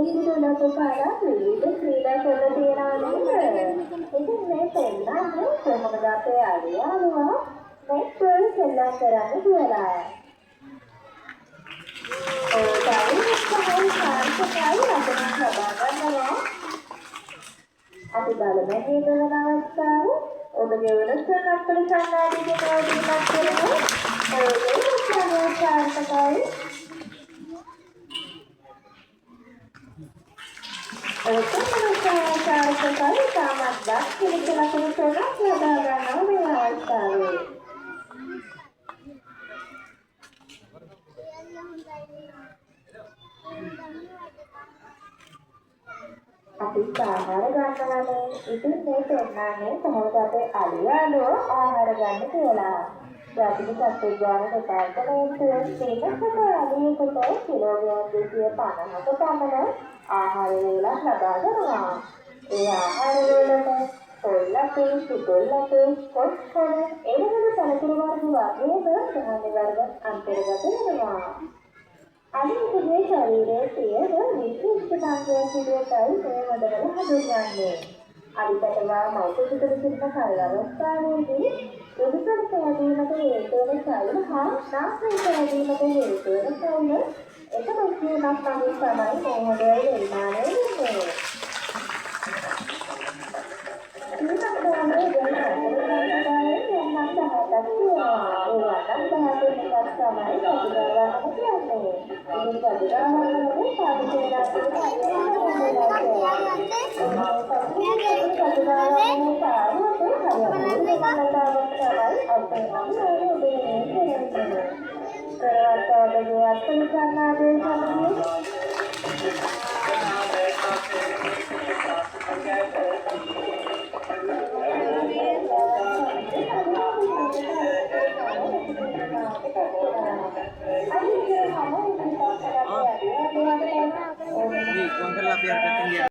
ඉදිරියට පාරක් විවිධ ක්‍රීඩා කරලා තියෙනවා නේද? ඉතින් මේ පෙන්නන්නේ කොහොමද අපේ අලියාලුවා මේ සොල් සෙල්ලම් කරන්න කියලා. අපි බලමු මේ වෙන අවස්ථාව. ඔබගේ උරසන අපේ සංවාදයේ නෝඩියක් කරමු. ඔය සාර්ථකයි. සාර්ථකයි සාමත් දක්ෂින කියලා කෙනෙක් ලබා ගන්නවා මේ අවස්ථාවේ. අපි ආහාර ගන්නවානේ. ඉතින් මේ පෙන්නන්නේ කොහොමද අපේ අලියාලෝ ආහාර ගන්න කියලා. ජාතික සත්ත්වඥාන දෙපාර්තමේන්තුවේ තියෙන අලියෙකුට කිලෝග්‍රෑම් 250ක පමණ ආහාර වේලක් ලබා දෙනවා. ඒ ආහාර වේලට පොල්ලකේ, සිතුල්ලකේ, කොස්කොන, එවැනි පළතුරු වර්ග වගේම ධාන්‍ය වර්ග අන්තර්ගත වෙනවා. අලියෙකුගේ ශරීරයේ තියෙන විශේෂතාවයන් විදිහටයි මේ මොඩවල හඳුන්වන්නේ. අලිපටවා මෞපිතුරු සිටින කාල අවස්ථාවේදී උඩුකර සෑදීමට හේතු වන සෛල හා නාස්‍ය සෑදීමට හේතු වන සෛල එකම වීමක් තමයි මේ මොඩවල නිර්මාණය වෙන්නේ. Nih, uang terlapor ketinggian.